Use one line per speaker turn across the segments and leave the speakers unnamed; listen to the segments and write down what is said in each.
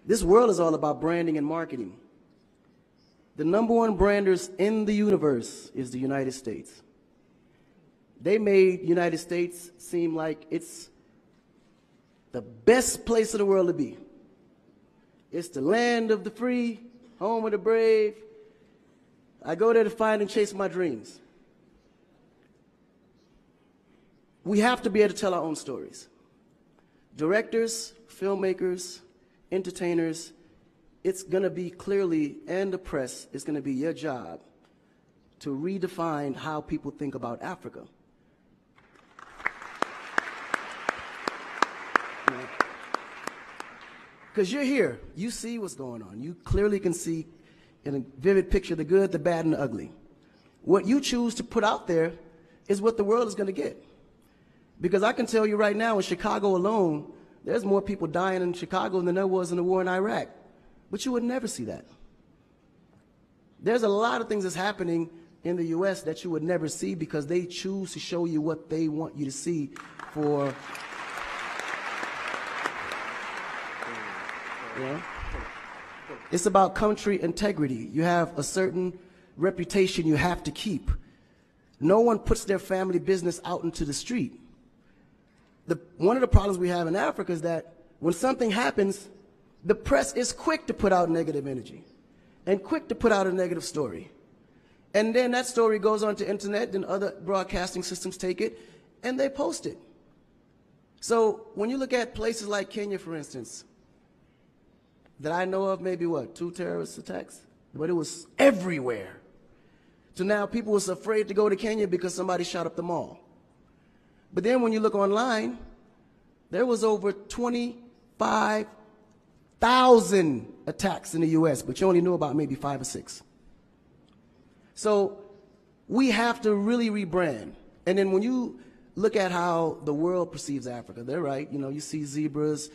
This world is all about branding and marketing. The #1 branders in the universe is the United States. They made United States seem like it's the best place in the world to be. It's the land of the free, home of the brave. I go there to find and chase my dreams. We have to be able to tell our own stories. Directors, filmmakers, entertainers, it's going to be clearly, and the press, it's going to be your job to redefine how people think about Africa. Because you're here, you see what's going on. You clearly can see in a vivid picture the good, the bad, and the ugly. What you choose to put out there is what the world is going to get. Because I can tell you right now, in Chicago alone, there's more people dying in Chicago than there was in the war in Iraq. But you would never see that. There's a lot of things that's happening in the U.S. that you would never see because they choose to show you what they want you to see for, you know? It's about country integrity. You have a certain reputation you have to keep. No one puts their family business out into the street. One of the problems we have in Africa is that when something happens, the press is quick to put out negative energy and quick to put out a negative story. And then that story goes on to internet, then other broadcasting systems take it, and they post it. So when you look at places like Kenya, for instance, that I know of, maybe what, 2 terrorist attacks? But it was everywhere. So now people was afraid to go to Kenya because somebody shot up the mall. But then when you look online, there was over 25,000 attacks in the U.S., but you only knew about maybe 5 or 6. So we have to really rebrand. And then when you look at how the world perceives Africa, they're right. You know, you see zebras,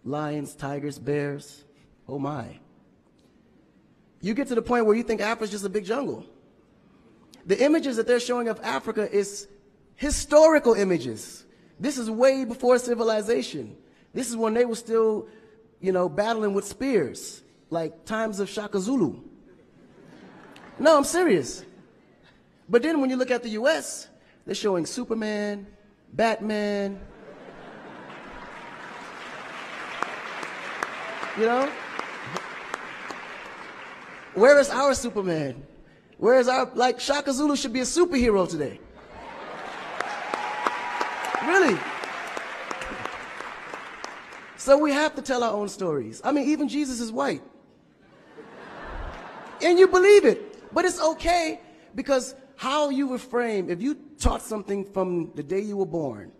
lions, tigers, bears. Oh my. You get to the point where you think Africa's just a big jungle. The images that they're showing of Africa is historical images. This is way before civilization. This is when they were still, you know, battling with spears, like times of Shaka Zulu. No, I'm serious. But then when you look at the U.S., they're showing Superman, Batman, you know? Where is our Superman? Where is our, like, Shaka Zulu should be a superhero today. Really. So we have to tell our own stories. I mean, even Jesus is white. And you believe it. But it's okay because how you were framed, if you taught something from the day you were born,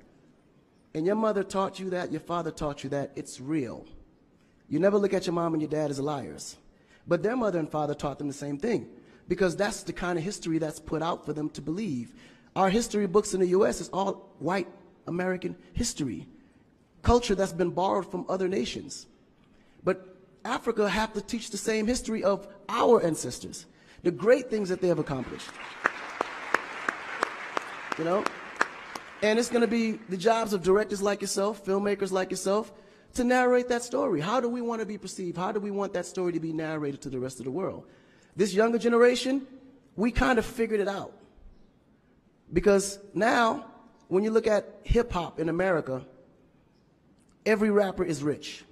and your mother taught you that, your father taught you that, it's real. You never look at your mom and your dad as liars. But their mother and father taught them the same thing because that's the kind of history that's put out for them to believe. Our history books in the U.S. is all white American history, culture that's been borrowed from other nations. But Africa have to teach the same history of our ancestors, the great things that they have accomplished. You know? And it's going to be the jobs of directors like yourself, filmmakers like yourself, to narrate that story. How do we want to be perceived? How do we want that story to be narrated to the rest of the world? This younger generation, we kind of figured it out. Because now, when you look at hip-hop in America, every rapper is rich.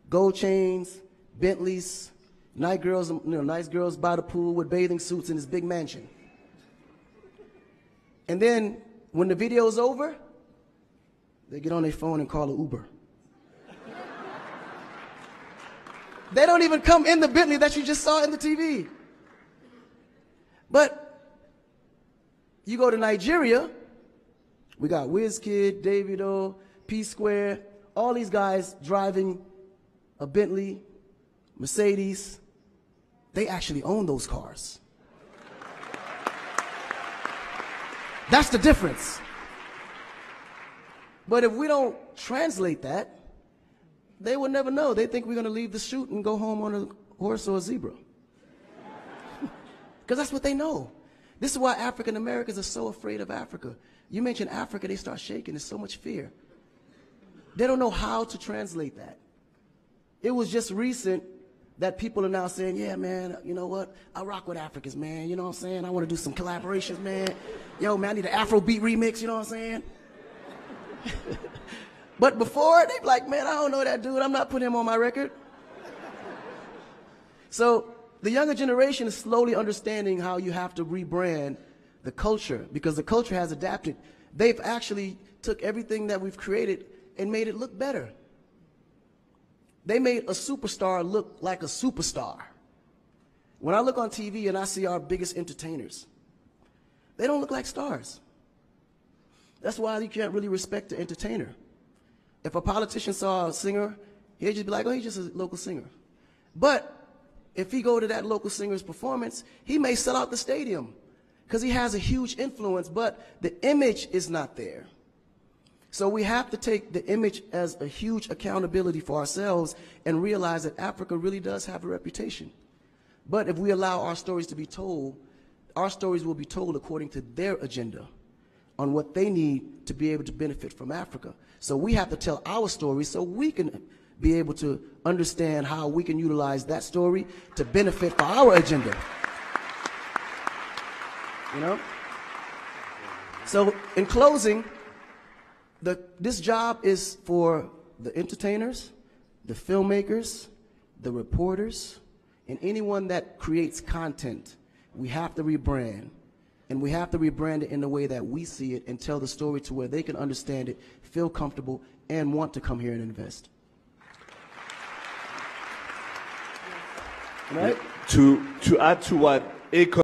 Gold chains, Bentleys, nice girls, nice girls by the pool with bathing suits in this big mansion. And then, when the video's over, they get on their phone and call an Uber. They don't even come in the Bentley that you just saw in the TV. But you go to Nigeria, we got Wizkid, Davido, P-Square, all these guys driving a Bentley, Mercedes. They actually own those cars. That's the difference. But if we don't translate that, they will never know. They think we're going to leave the shoot and go home on a horse or a zebra. Because that's what they know. This is why African Americans are so afraid of Africa. You mention Africa, they start shaking. There's so much fear. They don't know how to translate that. It was just recent that people are now saying, yeah, man, you know what? I rock with Africans, man. You know what I'm saying? I want to do some collaborations, man. Yo, man, I need an Afrobeat remix, you know what I'm saying? But before, they be like, man, I don't know that dude. I'm not putting him on my record. So the younger generation is slowly understanding how you have to rebrand the culture, because the culture has adapted. They've actually took everything that we've created and made it look better. They made a superstar look like a superstar. When I look on TV and I see our biggest entertainers, they don't look like stars. That's why you can't really respect the entertainer. If a politician saw a singer, he'd just be like, oh, he's just a local singer. But if he go to that local singer's performance, he may sell out the stadium because he has a huge influence, but the image is not there. So we have to take the image as a huge accountability for ourselves and realize that Africa really does have a reputation. But if we allow our stories to be told, our stories will be told according to their agenda on what they need to be able to benefit from Africa. So we have to tell our story so we can be able to understand how we can utilize that story to benefit for our agenda. You know? So in closing, this job is for the entertainers, the filmmakers, the reporters, and anyone that creates content. We have to rebrand. And we have to rebrand it in the way that we see it and tell the story to where they can understand it, feel comfortable, and want to come here and invest. Right?
To add to what Akon